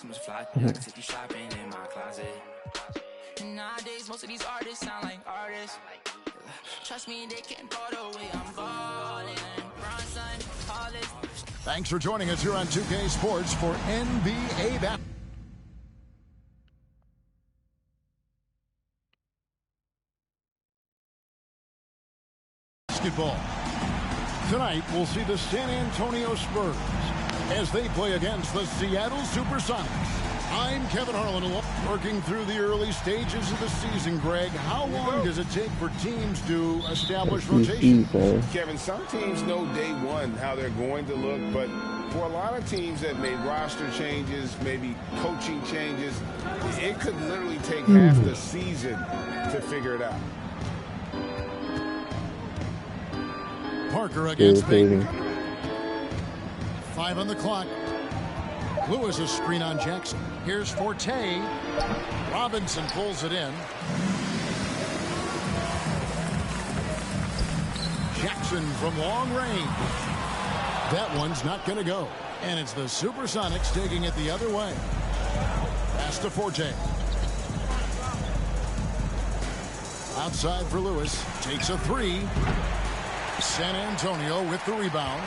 Too much fly, I can take you shopping in my closet. And nowadays, most of these artists sound like artists. Trust me, they can't go the way I'm balling. Thanks for joining us here on 2K Sports for NBA basketball. Tonight, we'll see the San Antonio Spurs as they play against the Seattle Supersonics. I'm Kevin Harlan, working through the early stages of the season. Greg, how long does it take for teams to establish rotation? Kevin, some teams know day one how they're going to look, but for a lot of teams that made roster changes, maybe coaching changes, it could literally take half the season to figure it out. Parker against Payton. 5 on the clock. Lewis a screen on Jackson. Here's Forte. Robinson pulls it in. Jackson from long range. That one's not going to go. And it's the Supersonics taking it the other way. Pass to Forte. Outside for Lewis. Takes a 3. San Antonio with the rebound.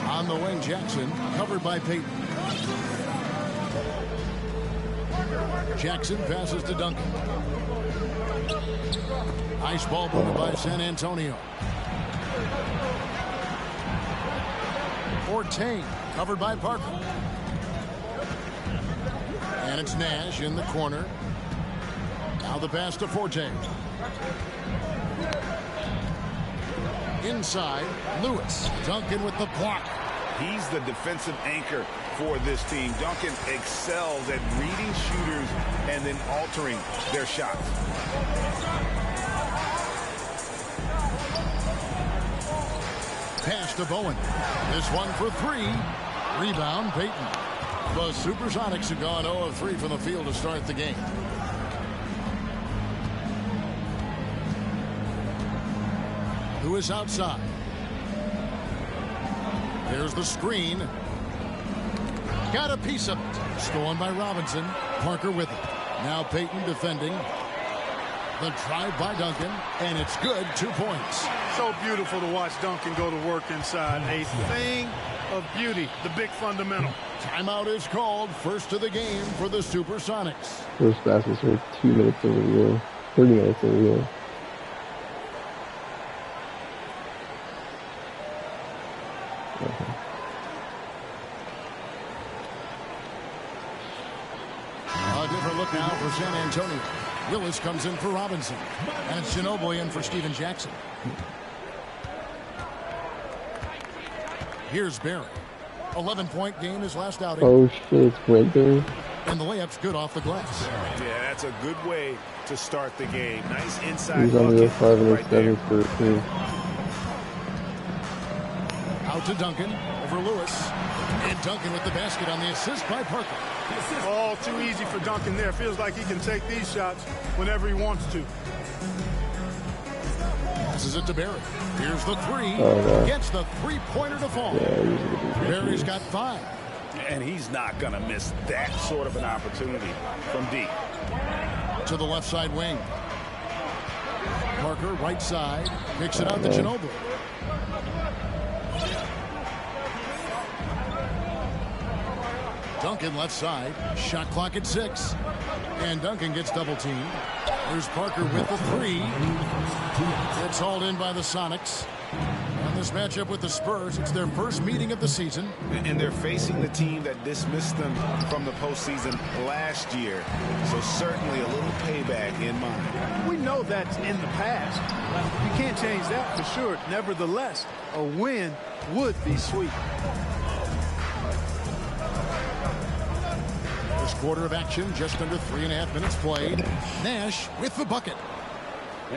On the wing, Jackson, covered by Payton. Jackson passes to Duncan. Nice ball movement by San Antonio. Forte, covered by Parker. And it's Nash in the corner. Now the pass to Forte. Inside, Lewis. Duncan with the block. He's the defensive anchor for this team. Duncan excels at reading shooters and then altering their shots. Pass to Bowen. This one for 3. Rebound, Payton. The Supersonics have gone 0 of 3 from the field to start the game. Lewis outside. There's the screen. Got a piece of it. Stolen by Robinson. Parker with it. Now Payton defending. The drive by Duncan. And it's good. 2 points. So beautiful to watch Duncan go to work inside. A thing of beauty. The big fundamental. Timeout is called. First of the game for the Supersonics. Those baskets are 2 minutes over real. 30 minutes over real. A different look now for San Antonio. Willis comes in for Robinson. And it's Ginobili in for Steven Jackson. Here's Barry. 11-point game his last outing. Oh shit, it's Bradbury. And the layup's good off the glass. Yeah, that's a good way to start the game. Nice inside He's under the bucket 5 and right 7 for 3. Out to Duncan over Lewis. And Duncan with the basket on the assist by Parker. All too easy for Duncan there. Feels like he can take these shots whenever he wants to. Passes it to Barry. Here's the 3. Gets the 3-pointer to fall. Yeah, Barry's got 5. And he's not going to miss that sort of an opportunity from deep. To the left side wing. Parker right side. Kicks it out to Ginobili. Duncan left side. Shot clock at 6. And Duncan gets double teamed. There's Parker with the 3. It's hauled in by the Sonics. And this matchup with the Spurs, it's their first meeting of the season. And they're facing the team that dismissed them from the postseason last year. So certainly a little payback in mind. We know that's in the past. You can't change that for sure. Nevertheless, a win would be sweet. First quarter of action, just under 3.5 minutes played. Nash with the bucket.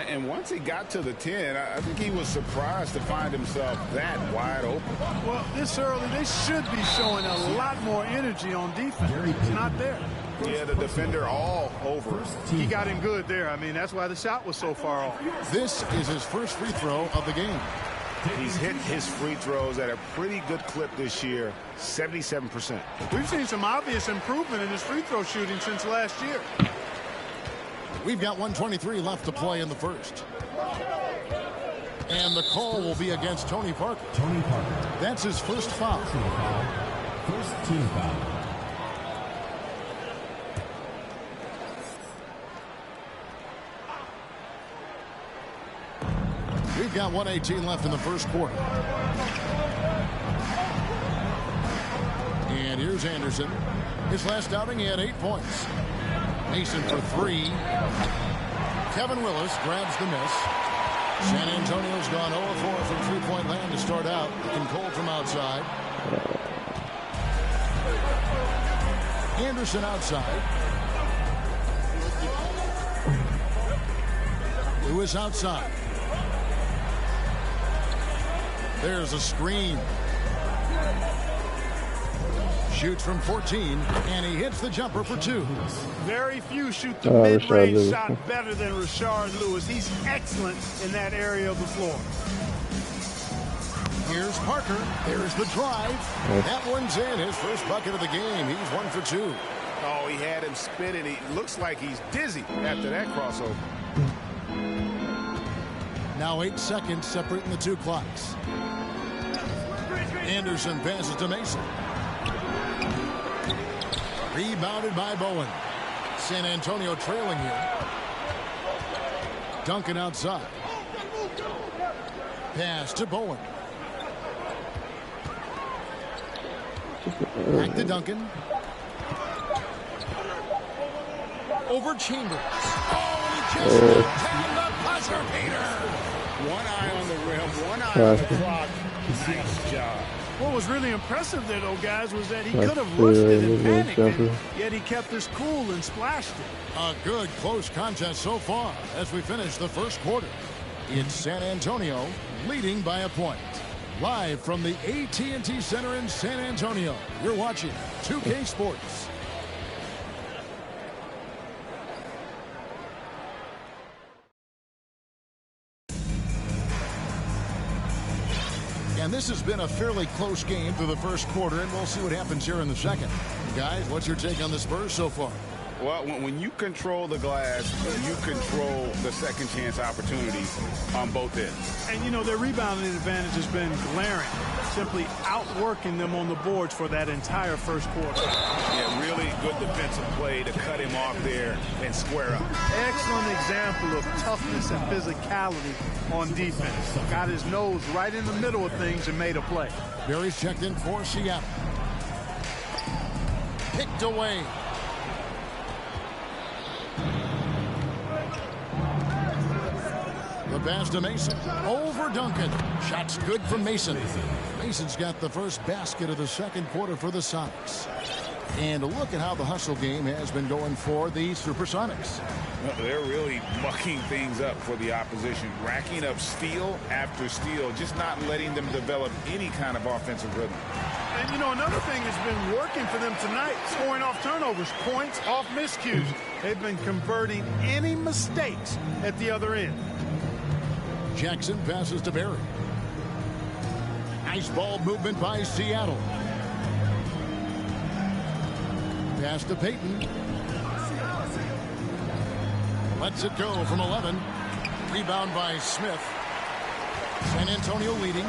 And once he got to the 10, I think he was surprised to find himself that wide open. Well, this early, they should be showing a lot more energy on defense. It's not there. Yeah, the defender all over. He got him good there. I mean, that's why the shot was so far off. This is his first free throw of the game. He's hit his free throws at a pretty good clip this year, 77%. We've seen some obvious improvement in his free throw shooting since last year. We've got 1:23 left to play in the first. And the call will be against Tony Parker. Tony Parker. That's his first foul. First team foul. We've got 1:18 left in the first quarter. And here's Anderson. His last outing, he had 8 points. Mason for 3. Kevin Willis grabs the miss. San Antonio's gone 0-4 from three-point land to start out. Looking cold from outside. Anderson outside. Lewis outside. There's a screen. Shoots from 14, and he hits the jumper for 2. Very few shoot the mid-range shot better than Rashard Lewis. He's excellent in that area of the floor. Here's Parker. There's the drive. That one's in. His first bucket of the game. He's 1 for 2. Oh, he had him spinning. He looks like he's dizzy after that crossover. Now 8 seconds separating the 2 clocks. Anderson passes to Mason. Rebounded by Bowen. San Antonio trailing here. Duncan outside. Pass to Bowen. Back to Duncan. Over Chambers. Oh, he just taking the buzzer beater. One eye on the rim, one eye on the clock. Nice job. What was really impressive there, though, guys, was that he could have rushed it and panicked, yet he kept his cool and splashed it. A good close contest so far as we finish the first quarter. It's San Antonio leading by a point. Live from the AT&T Center in San Antonio, you're watching 2K Sports. And this has been a fairly close game through the first quarter, and we'll see what happens here in the second. Guys, what's your take on the Spurs so far? Well, when you control the glass, you control the second chance opportunities on both ends. And, you know, their rebounding advantage has been glaring, simply outworking them on the boards for that entire first quarter. Yeah, really good defensive play to cut him off there and square up. Excellent example of toughness and physicality on defense. Got his nose right in the middle of things and made a play. Barry's checked in for Seattle. Picked away. The pass to Mason. Over Duncan. Shots good from Mason. Mason's got the first basket of the second quarter for the Sonics. And look at how the hustle game has been going for the Supersonics. Well, they're really mucking things up for the opposition, racking up steal after steal, just not letting them develop any kind of offensive rhythm. And, you know, another thing that's been working for them tonight, scoring off turnovers, points off miscues. They've been converting any mistakes at the other end. Jackson passes to Barry. Nice ball movement by Seattle. Pass to Payton. Lets it go from 11. Rebound by Smith. San Antonio leading.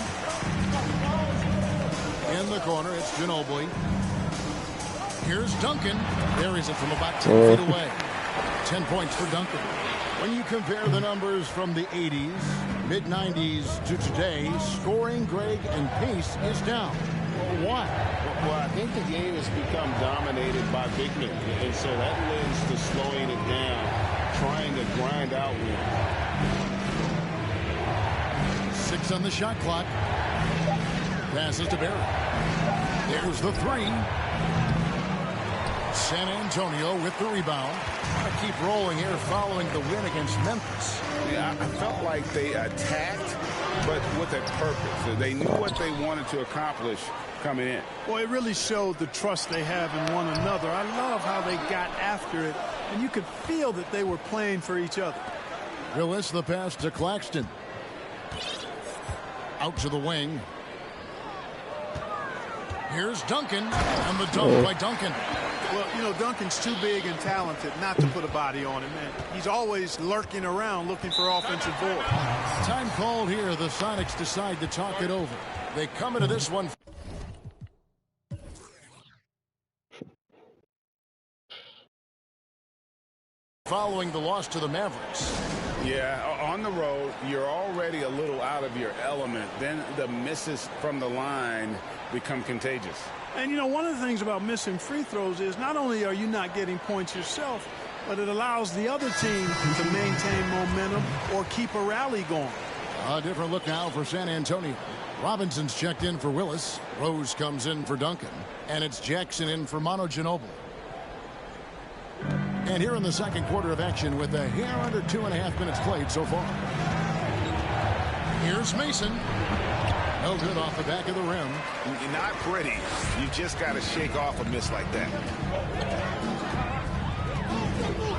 In the corner, it's Ginobili. Here's Duncan. Buries it from about 10 feet away. 10 points for Duncan. When you compare the numbers from the 80s, mid-90s to today, scoring, Greg, and pace is down. Why? Well, I think the game has become dominated by big men, and so that lends to slowing it down, trying to grind out wins. 6 on the shot clock. Passes to Barry. There's the 3. San Antonio with the rebound. Want to keep rolling here following the win against Memphis. Yeah, I felt like they attacked, but with a purpose. They knew what they wanted to accomplish coming in. Well, it really showed the trust they have in one another. I love how they got after it, and you could feel that they were playing for each other. Willis, the pass to Claxton. out to the wing. Here's Duncan, and the dunk by Duncan. Well, you know, Duncan's too big and talented not to put a body on him, man. He's always lurking around looking for offensive boards. Time called here. The Sonics decide to talk it over. They come into this one following the loss to the Mavericks. Yeah, on the road, you're already a little out of your element. Then the misses from the line become contagious. And, you know, one of the things about missing free throws is not only are you not getting points yourself, but it allows the other team to maintain momentum or keep a rally going. A different look now for San Antonio. Robinson's checked in for Willis. Rose comes in for Duncan. And it's Jackson in for Manu Ginobili. And here in the second quarter of action with a hair under 2.5 minutes played so far. Here's Mason. No good off the back of the rim. Not pretty. You just got to shake off a miss like that.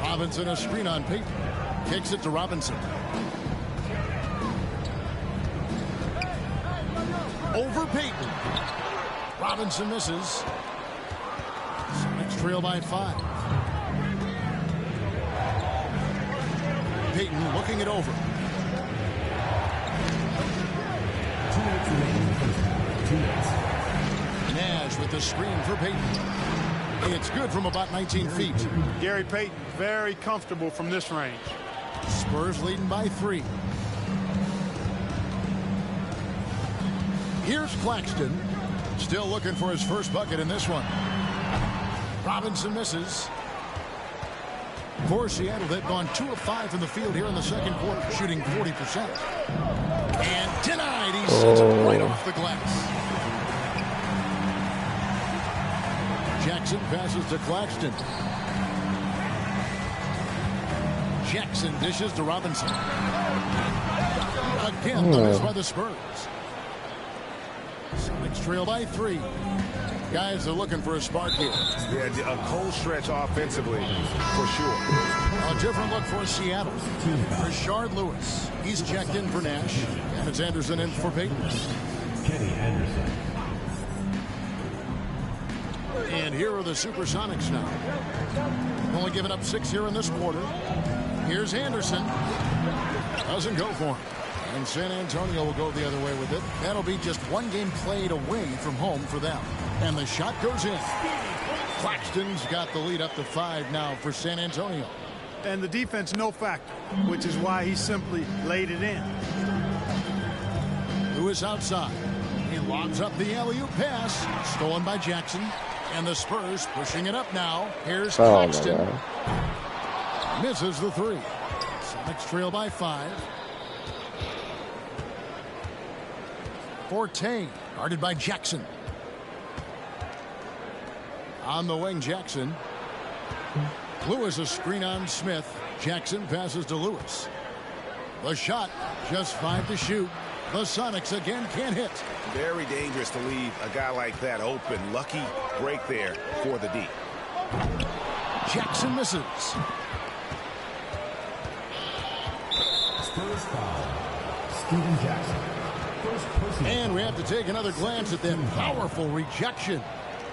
Robinson, a screen on Payton. Kicks it to Robinson. Over Payton. Robinson misses. Sonics trail by 5. Payton looking it over. 2 minutes remaining in the first half. 2 minutes. Nash with the screen for Payton. It's good from about 19 feet. Gary Payton, very comfortable from this range. Spurs leading by 3. Here's Claxton. Still looking for his first bucket in this one. Robinson misses. For Seattle, they've gone 2 of 5 from the field here in the second quarter, shooting 40%. And denied. He sends it right off the glass. Jackson passes to Claxton. Jackson dishes to Robinson. Again, noticed by the Spurs. Sonics trail by 3. Guys are looking for a spark here. Yeah, a cold stretch offensively, for sure. A different look for Seattle. Rashard Lewis. He's checked in for Nash. And it's Anderson in for Payton. Kenny Anderson. And here are the Supersonics now. Only giving up 6 here in this quarter. Here's Anderson. Doesn't go for him. And San Antonio will go the other way with it. That'll be just 1 game played away from home for them. And the shot goes in. Claxton's got the lead up to 5 now for San Antonio. And the defense no factor, which is why he simply laid it in. Lewis outside. He lobs up the alley-oop pass. Stolen by Jackson. And the Spurs pushing it up now. Here's Claxton. Misses the 3. Sonics trail by 5. Forte, guarded by Jackson. On the wing, Jackson. Lewis a screen on Smith. Jackson passes to Lewis. The shot, just 5 to shoot. The Sonics again can't hit. Very dangerous to leave a guy like that open. Lucky break there for the D. Jackson misses. Spurs foul. Steven Jackson. And we have to take another glance at that powerful rejection.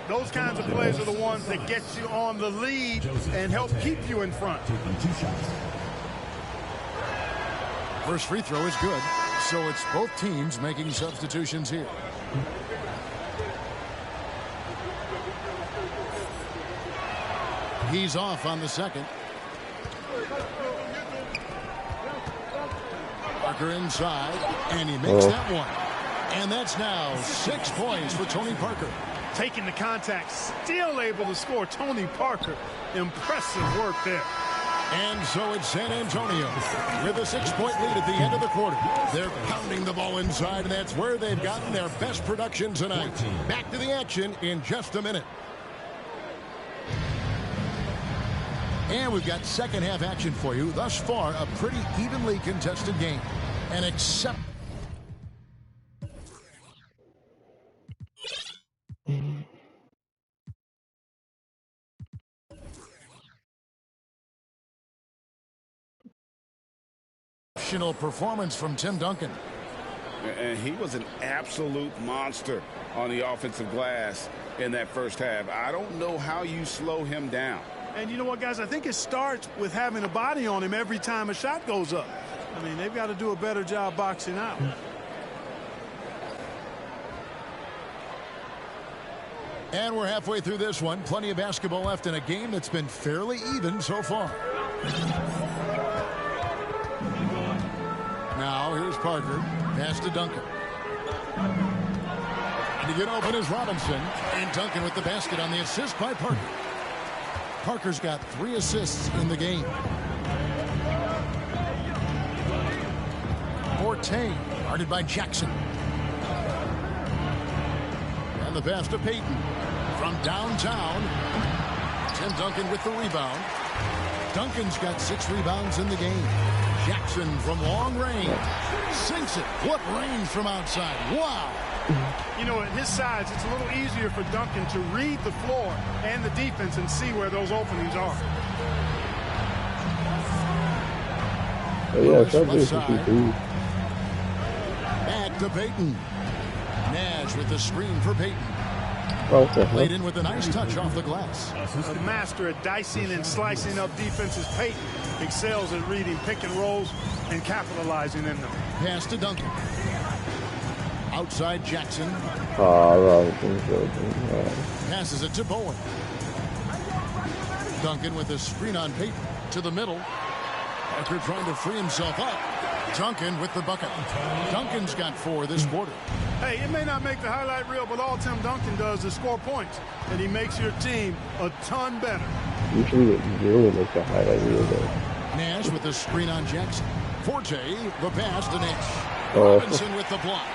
Those kinds of plays are the ones that get you on the lead and help keep you in front. Taking 2 shots. First free throw is good, so it's both teams making substitutions here. He's off on the second. Parker inside, and he makes that one. And that's now 6 points for Tony Parker. Taking the contact, still able to score. Tony Parker, impressive work there. And so it's San Antonio with a 6-point lead at the end of the quarter. They're pounding the ball inside, and that's where they've gotten their best production tonight. Back to the action in just a minute. And we've got second half action for you. Thus far, a pretty evenly contested game. And except exceptional performance from Tim Duncan. And he was an absolute monster on the offensive glass in that first half. I don't know how you slow him down. And you know what, guys? I think it starts with having a body on him every time a shot goes up. I mean, they've got to do a better job boxing out. And we're halfway through this one. Plenty of basketball left in a game that's been fairly even so far. Now, here's Parker. Pass to Duncan. And to get open is Robinson. And Duncan with the basket on the assist by Parker. Parker's got 3 assists in the game. Forte, guarded by Jackson. And the pass to Payton. From downtown, Tim Duncan with the rebound. Duncan's got 6 rebounds in the game. Jackson from long range. Sinks it. What range from outside. Wow. You know, at his size, it's a little easier for Duncan to read the floor and the defense and see where those openings are. Yeah, that's back to Payton. Nash with the screen for Payton. Okay. Played in with a nice touch off the glass. A master at dicing and slicing up defenses. Payton excels at reading pick and rolls and capitalizing in them. Pass to Duncan. Outside Jackson. Passes it to Bowen. Duncan with a screen on Payton to the middle. Parker trying to free himself up. Duncan with the bucket. Duncan's got 4 this quarter. Hey, it may not make the highlight reel, but all Tim Duncan does is score points, and he makes your team a ton better. Usually it really makes the highlight reel though. Nash with the screen on Jackson. Forte, the pass to Nash. Robinson with the block.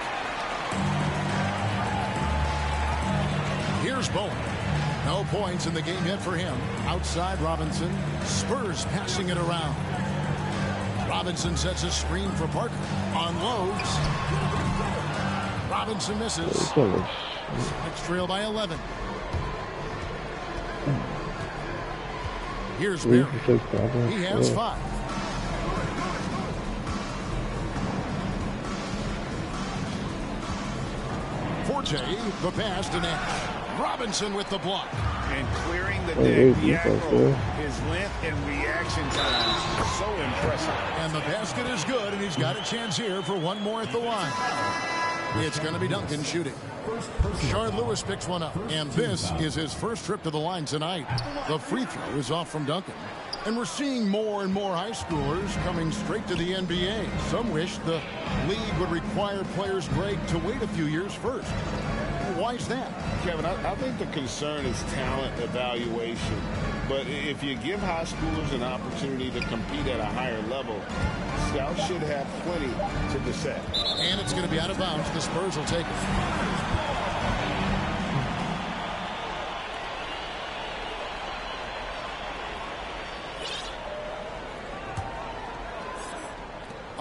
Here's Bowen. No points in the game yet for him. Outside Robinson. Spurs passing it around. Robinson sets a screen for Parker. Unloads. Robinson misses. Next trail by 11. Here's Barry. He has 5. Forte, the pass to Nash. Robinson with the block. And clearing the deck, Diaco, his length and reaction time, so impressive. And the basket is good, and he's got a chance here for one more at the line. It's going to be Duncan shooting. Shard Lewis picks one up, and this is his first trip to the line tonight. The free throw is off from Duncan. And we're seeing more and more high schoolers coming straight to the NBA. Some wish the league would require players, Greg, to wait a few years first. Why is that? Kevin, I think the concern is talent evaluation. But if you give high schoolers an opportunity to compete at a higher level, scouts should have plenty to dissect. And it's going to be out of bounds. The Spurs will take it.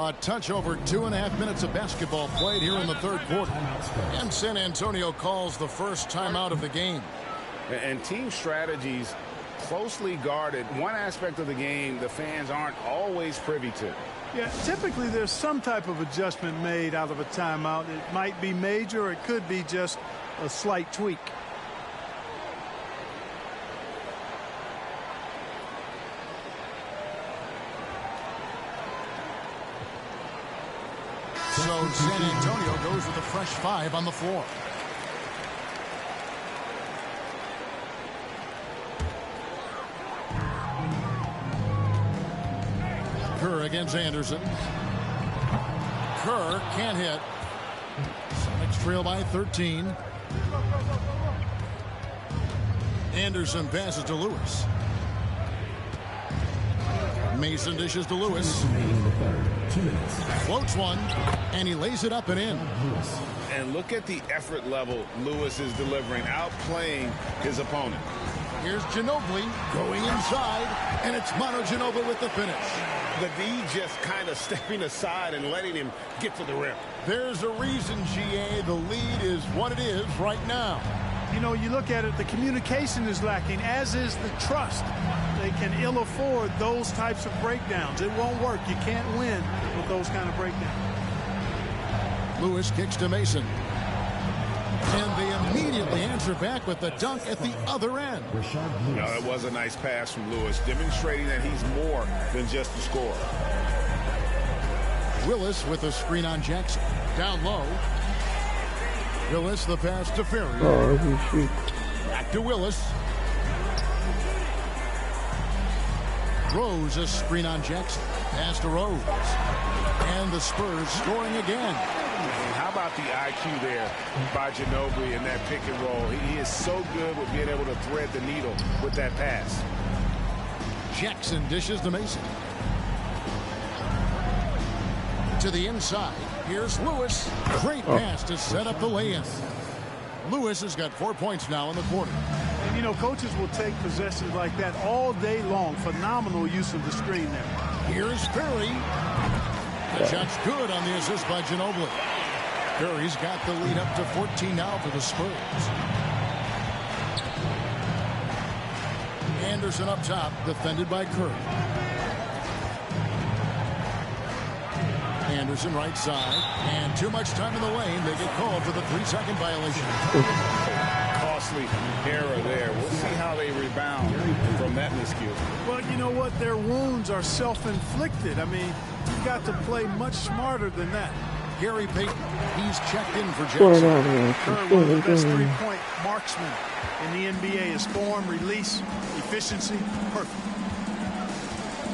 A touch over 2.5 minutes of basketball played here in the third quarter. And San Antonio calls the first timeout of the game. And team strategies closely guarded. One aspect of the game the fans aren't always privy to. Yeah, typically there's some type of adjustment made out of a timeout. It might be major, or it could be just a slight tweak. So San Antonio goes with a fresh 5 on the floor. Kerr against Anderson. Kerr can't hit. Sonics trail by 13. Anderson passes to Lewis. Mason dishes to Lewis. 2 minutes. Floats one, and he lays it up and in. And look at the effort level Lewis is delivering, outplaying his opponent. Here's Ginobili going inside, and it's Manu Ginobili with the finish. The D just kind of stepping aside and letting him get to the rim. There's a reason, GA, the lead is what it is right now. You know, you look at it, the communication is lacking, as is the trust. They can ill afford those types of breakdowns. It won't work. You can't win with those kind of breakdowns. Lewis kicks to Mason. And they immediately answer back with the dunk at the other end. That was a nice pass from Lewis, demonstrating that he's more than just a scorer. Willis with a screen on Jackson. Down low. Willis, the pass to Ferry. Back to Willis. Rose, a screen on Jackson. Pass to Rose. And the Spurs scoring again. How about the IQ there by Ginobili in that pick and roll? He is so good with being able to thread the needle with that pass. Jackson dishes to Mason. To the inside. Here's Lewis. Great pass to set up the lay-in. Lewis has got 4 points now in the quarter. And, you know, coaches will take possessions like that all day long. Phenomenal use of the screen there. Here's Ferry. The shot's good on the assist by Ginobili. Ferry's got the lead up to 14 now for the Spurs. Anderson up top, defended by Curry. Anderson right side, and too much time in the lane. They get called for the 3-second violation. Costly error there. We'll see how they rebound from that miscue. Well, you know what? Their wounds are self-inflicted. I mean, you've got to play much smarter than that. Gary Payton, he's checked in for Jackson. Curry, one of the best three-point marksmen in the NBA. His form, release, efficiency, perfect.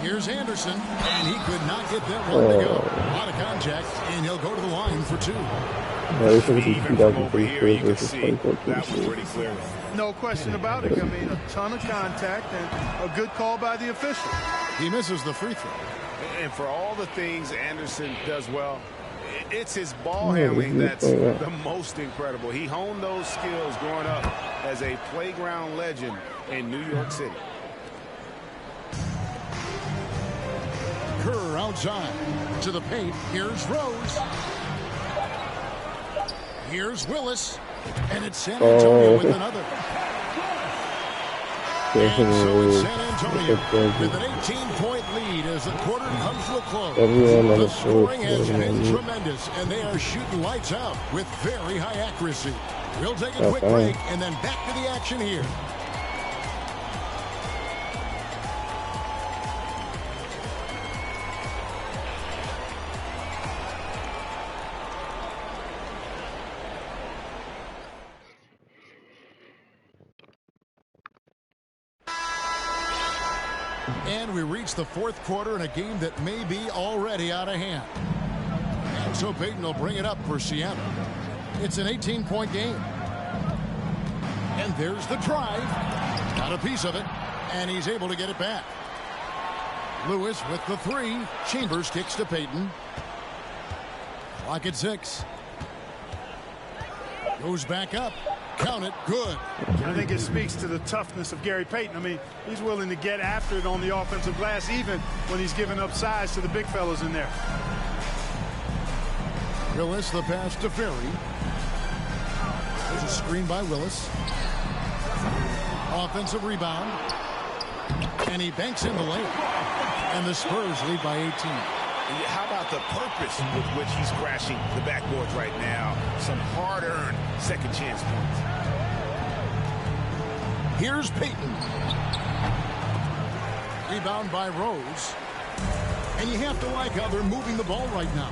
Here's Anderson, and he could not get that one to go. A lot of contact, and he'll go to the line for two. Even from over here, you can see that was pretty clear. No question about it. I mean, a ton of contact and a good call by the official. He misses the free throw. And for all the things Anderson does well, it's his ball handling that's the most incredible. He honed those skills growing up as a playground legend in New York City. Kerr outside to the paint. Here's Rose. Here's Willis. And it's San Antonio with another. And so it's San Antonio with an 18-point lead as the quarter comes to a close. The scoring has been tremendous, and they are shooting lights out with very high accuracy. We'll take a quick break and then back to the action here. And we reach the fourth quarter in a game that may be already out of hand. And so Payton will bring it up for Seattle. It's an 18-point game. And there's the drive. Got a piece of it. And he's able to get it back. Lewis with the three. Chambers kicks to Payton. Clock at 6. Goes back up. Count it. Good. I think it speaks to the toughness of Gary Payton. I mean, he's willing to get after it on the offensive glass, even when he's giving up size to the big fellas in there. Willis, the pass to Ferry. There's a screen by Willis. Offensive rebound. And he banks in the lane. And the Spurs lead by 18. How about the purpose with which he's crashing the backboards right now? Some hard-earned second chance points. Here's Payton. Rebound by Rose. And you have to like how they're moving the ball right now.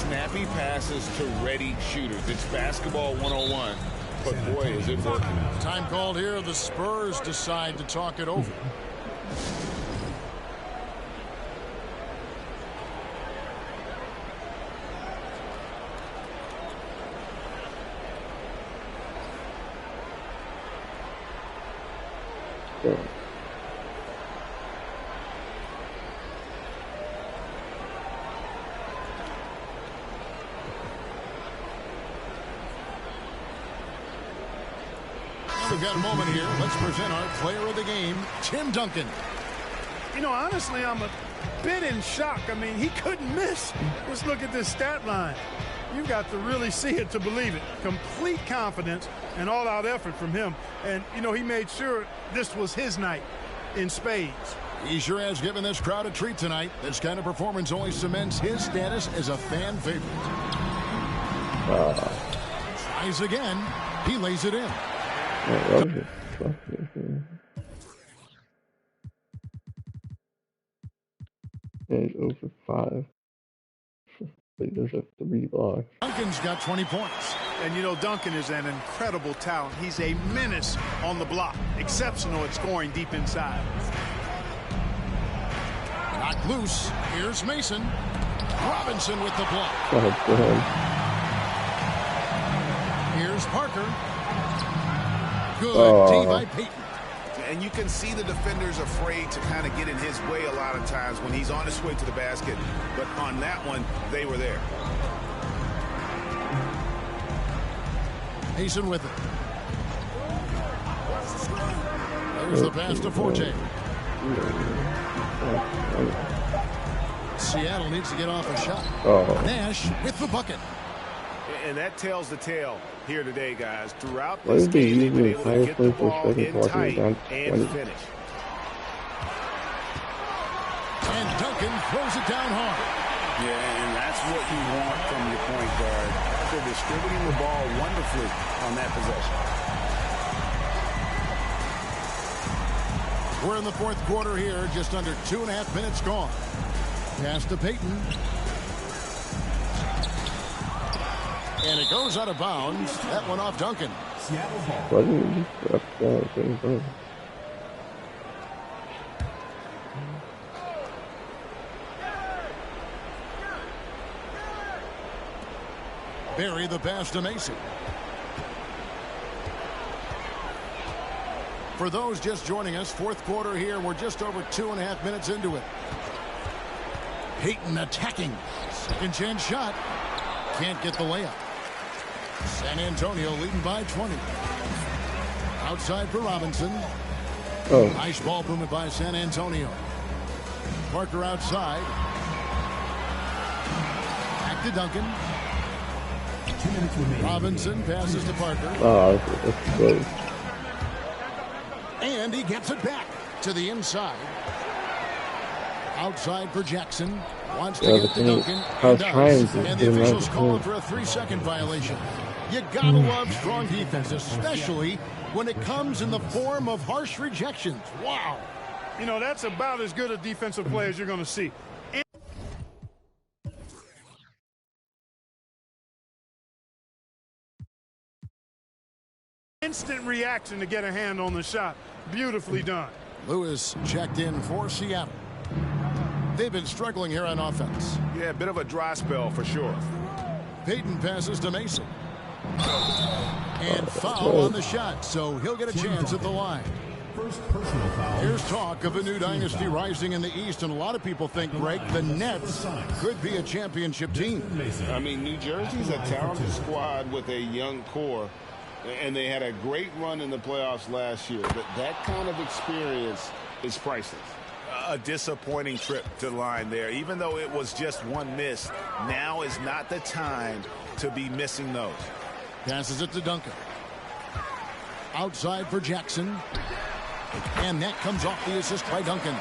Snappy passes to ready shooters. It's basketball 101. But boy, is it working. Time called here. The Spurs decide to talk it over. We've got a moment here. Let's present our player of the game, Tim Duncan. You know, honestly, I'm a bit in shock. I mean, he couldn't miss. Let's look at this stat line. You've got to really see it to believe it. Complete confidence and all-out effort from him. And, you know, he made sure this was his night in spades. He sure has given this crowd a treat tonight. This kind of performance only cements his status as a fan favorite. Tries again. He lays it in. And he's 0 for 5. But he does have 3 blocks. Duncan's got 20 points. And you know, Duncan is an incredible talent. He's a menace on the block. Exceptional at scoring deep inside. Knocked loose. Here's Mason. Robinson with the block. Go ahead. Here's Parker. Good D by Peyton. And you can see the defenders afraid to kind of get in his way a lot of times when he's on his way to the basket. But on that one, they were there. Mason with it. There's the pass to Forte. Seattle needs to get off a shot. Nash with the bucket. And that tells the tale here today, guys. Throughout Why this did they game, they've been use able the to get the entire ball play for in second tight quarter and down finish. And Duncan throws it down hard. Yeah, and that's what you want from your point guard. They're distributing the ball wonderfully on that possession. We're in the fourth quarter here, just under 2.5 minutes gone. Pass to Peyton. And it goes out of bounds. That one off Duncan. Seattle ball. Why didn't he just up down? Barry the pass to Mason. For those just joining us, fourth quarter here. We're just over 2.5 minutes into it. Peyton attacking. Second chance shot. Can't get the layup. San Antonio leading by 20. Outside for Robinson. Nice ball movement by San Antonio. Parker outside. Back to Duncan. 2 minutes remaining. Robinson passes to Parker. That's good. And he gets it back to the inside. Outside for Jackson. Wants to get to Duncan. And does. And the officials call for a 3-second violation. You gotta love strong defense, especially when it comes in the form of harsh rejections. Wow. You know, that's about as good a defensive play as you're going to see. Instant reaction to get a hand on the shot. Beautifully done. Lewis checked in for Seattle. They've been struggling here on offense. Yeah, a bit of a dry spell for sure. Peyton passes to Mason. And foul on the shot, so he'll get a chance at the line. First personal foul. Here's talk of a new dynasty rising in the East, and a lot of people think, Greg, the Nets could be a championship team. I mean, New Jersey's a talented squad with a young core, and they had a great run in the playoffs last year. But that kind of experience is priceless. A disappointing trip to the line there. Even though it was just one miss, now is not the time to be missing those. Passes it to Duncan. Outside for Jackson. And that comes off the assist by Duncan.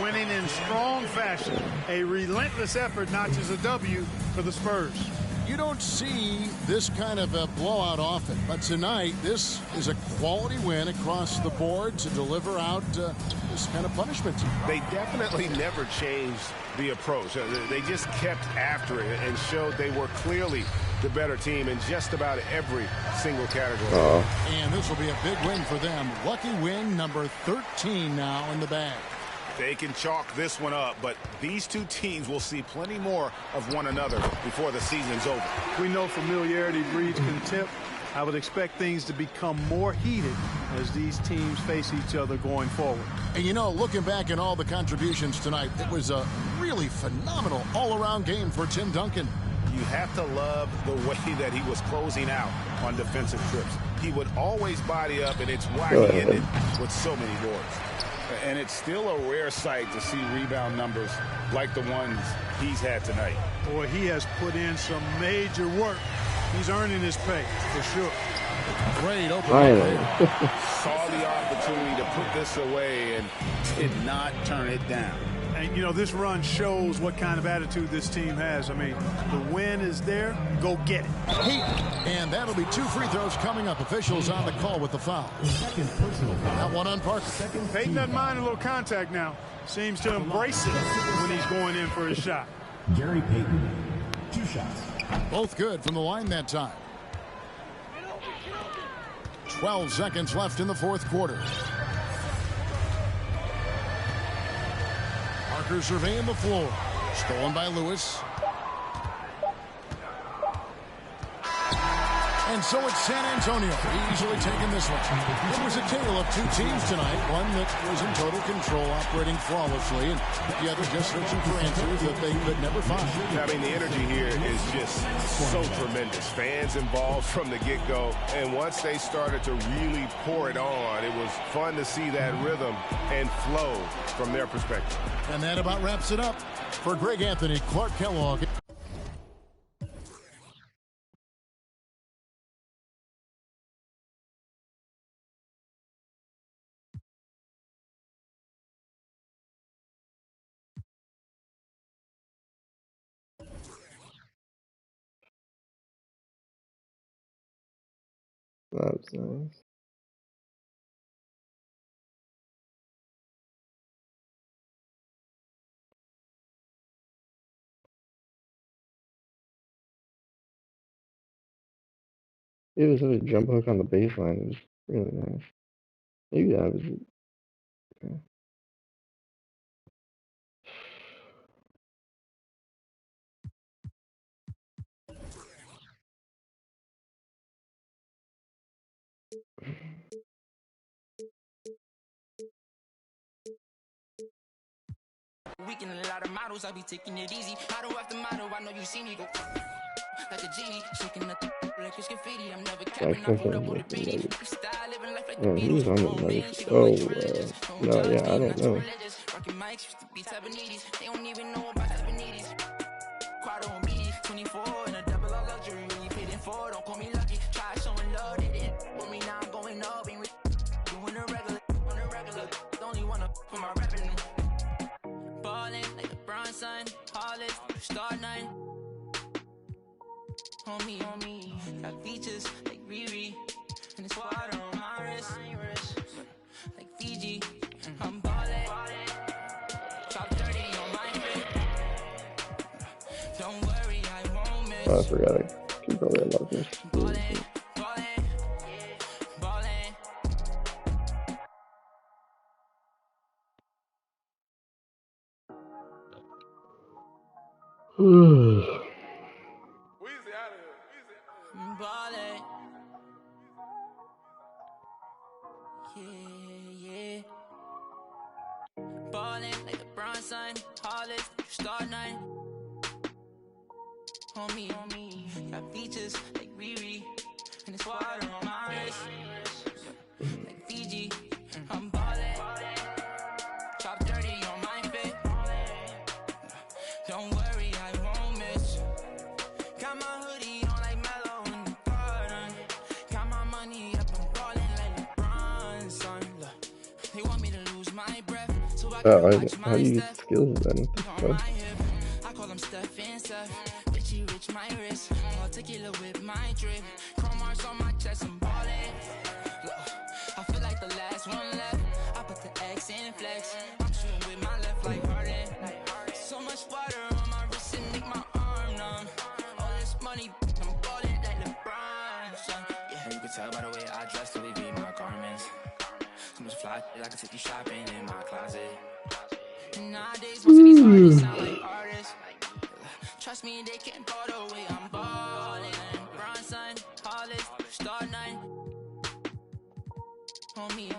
Winning in strong fashion. A relentless effort notches a W for the Spurs. You don't see this kind of a blowout often, but tonight this is a quality win across the board to deliver out this kind of punishment. They definitely never changed the approach. They just kept after it and showed they were clearly the better team in just about every single category. And this will be a big win for them. Lucky win number 13 now in the bag. They can chalk this one up, but these two teams will see plenty more of one another before the season's over. We know familiarity breeds contempt. I would expect things to become more heated as these teams face each other going forward. And you know, looking back at all the contributions tonight, it was a really phenomenal all-around game for Tim Duncan. You have to love the way that he was closing out on defensive trips. He would always body up, and it's why he ended with so many boards. And it's still a rare sight to see rebound numbers like the ones he's had tonight. Boy, he has put in some major work. He's earning his pay, for sure. Great open. Saw the opportunity to put this away and did not turn it down. And, you know, this run shows what kind of attitude this team has. I mean, the win is there. Go get it. And that'll be 2 free throws coming up. Officials on the call with the foul. Second personal foul. That one on Parker. Peyton doesn't mind a little contact now. Seems to embrace it when he's going in for his shot. Gary Payton, 2 shots. Both good from the line that time. 12 seconds left in the 4th quarter. Parker surveying the floor. Stolen by Lewis. And so it's San Antonio easily taking this one. It was a tale of 2 teams tonight. One that was in total control, operating flawlessly, and the other just searching for answers that they could never find. I mean, the energy here is just so tremendous. Fans involved from the get-go, and once they started to really pour it on, it was fun to see that rhythm and flow from their perspective. And that about wraps it up. For Greg Anthony, Clark Kellogg. That was nice. It was such a jump hook on the baseline. It was really nice. Maybe that was it. Okay. Weekend a lot of models, I be taking it easy. Model after model, I know you see me go like a genie, shaking the like it's graffiti. I'm never capping, I put up with a beanie. Style living life like the He's on the Nuggets. No, yeah, I don't know. Rocking mics used to be Tabanetes. They don't even know about Tabanetes. Quad on me, 24 and a double of luxury. When you paid in for, don't call me lucky. Try showing love, they didn't with me. Now I'm going up, ain't doing a regular, on a regular. Don't even wanna put my revenue. Ballin' like LeBron, son, Hollis, star 9. On me, got features like Riri, and it's water on my wrist, like Fiji. I'm ballin', top 30 on my fit. Don't worry, I won't miss. Oh, I forgot. I keep probably unlocked this. Ballin'. Ballin'. Yeah. Ballin' like LeBron, son, Hollis, star 9. On me, got features like Riri, and it's water on my wrist, like Fiji. I'm ballin', top 30 on my fit. Don't worry, I won't miss. Got my hoodie on like Mellow in the garden. Got my money up, I'm ballin' like LeBron, son. Look, they want me to lose my breath, so I can watch How my do you step. skills then? On my hip, I call them Steph and Steph. Bitchy rich, my wrist. I'll tequila with my drip. Chrome marks on my chest, I'm ballin'. Look, I feel like the last one left. I put the X in flex. I'm shooting with my left like Harden. So much water on my wrist and make my arm numb. All this money, I'm ballin' like LeBron, son. Yeah, you can tell by the way I dress to be my garments. So much fly, I can take you shopping in my closet. And nowadays, most of these artists sound like artists. Trust me, they can't go the way I'm ballin'. Bronson, Hollis, star 9. On me.